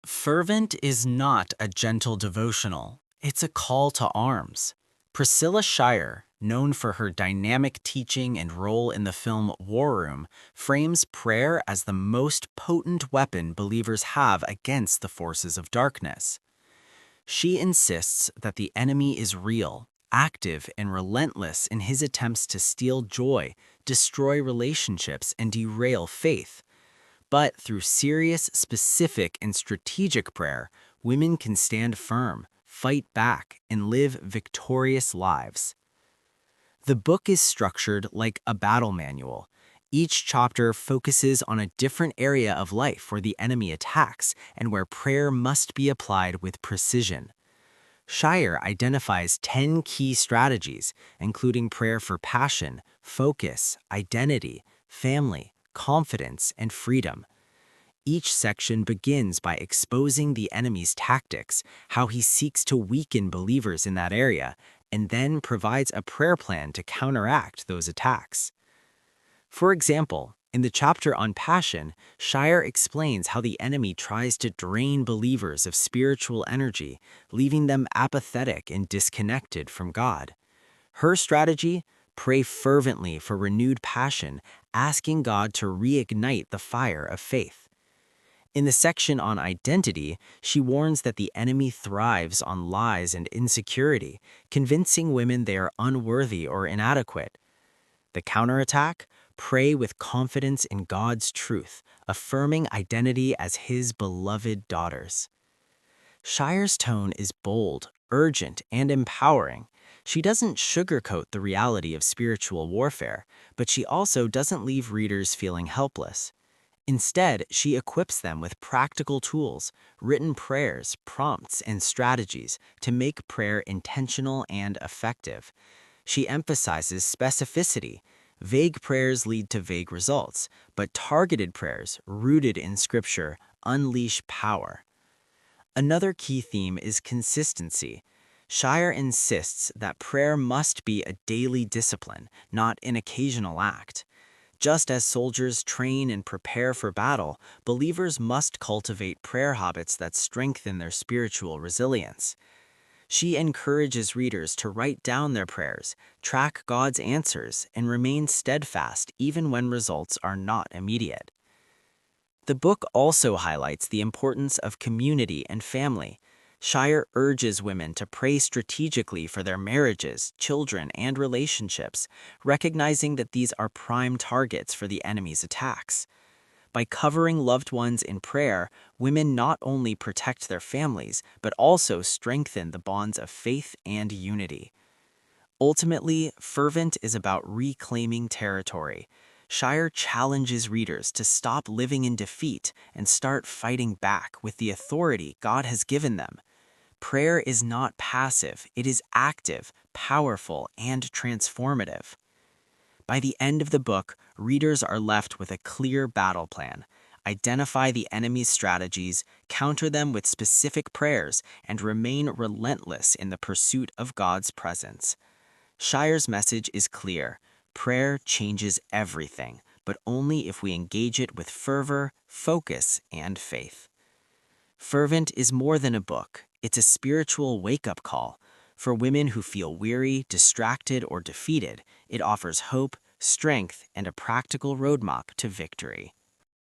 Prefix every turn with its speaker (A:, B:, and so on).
A: Fervent is not a gentle devotional. It's a call to arms. Priscilla Shirer, known for her dynamic teaching and role in the film War Room, frames prayer as the most potent weapon believers have against the forces of darkness. She insists that the enemy is real, active, and relentless in his attempts to steal joy, destroy relationships, and derail faith. But through serious, specific, and strategic prayer, women can stand firm, fight back, and live victorious lives. The book is structured like a battle manual. Each chapter focuses on a different area of life where the enemy attacks and where prayer must be applied with precision. Shirer identifies 10 key strategies, including prayer for passion, focus, identity, family, confidence, and freedom. Each section begins by exposing the enemy's tactics, how he seeks to weaken believers in that area, and then provides a prayer plan to counteract those attacks. For example, in the chapter on passion, Shirer explains how the enemy tries to drain believers of spiritual energy, leaving them apathetic and disconnected from God. Her strategy? Pray fervently for renewed passion, asking God to reignite the fire of faith. In the section on identity, she warns that the enemy thrives on lies and insecurity, convincing women they are unworthy or inadequate. The counterattack? Pray with confidence in God's truth, affirming identity as His beloved daughters. Shirer's tone is bold, urgent, and empowering. She doesn't sugarcoat the reality of spiritual warfare, but she also doesn't leave readers feeling helpless. Instead, she equips them with practical tools, written prayers, prompts, and strategies to make prayer intentional and effective. She emphasizes specificity. Vague prayers lead to vague results, but targeted prayers, rooted in Scripture, unleash power. Another key theme is consistency. Shirer insists that prayer must be a daily discipline, not an occasional act. Just as soldiers train and prepare for battle, believers must cultivate prayer habits that strengthen their spiritual resilience. She encourages readers to write down their prayers, track God's answers, and remain steadfast even when results are not immediate. The book also highlights the importance of community and family. Shirer urges women to pray strategically for their marriages, children, and relationships, recognizing that these are prime targets for the enemy's attacks. By covering loved ones in prayer, women not only protect their families, but also strengthen the bonds of faith and unity. Ultimately, Fervent is about reclaiming territory. Shirer challenges readers to stop living in defeat and start fighting back with the authority God has given them. Prayer is not passive, it is active, powerful, and transformative. By the end of the book, readers are left with a clear battle plan. Identify the enemy's strategies, counter them with specific prayers, and remain relentless in the pursuit of God's presence. Shirer's message is clear. Prayer changes everything, but only if we engage it with fervor, focus, and faith. Fervent is more than a book. It's a spiritual wake-up call. For women who feel weary, distracted, or defeated, it offers hope, strength, and a practical roadmap to victory.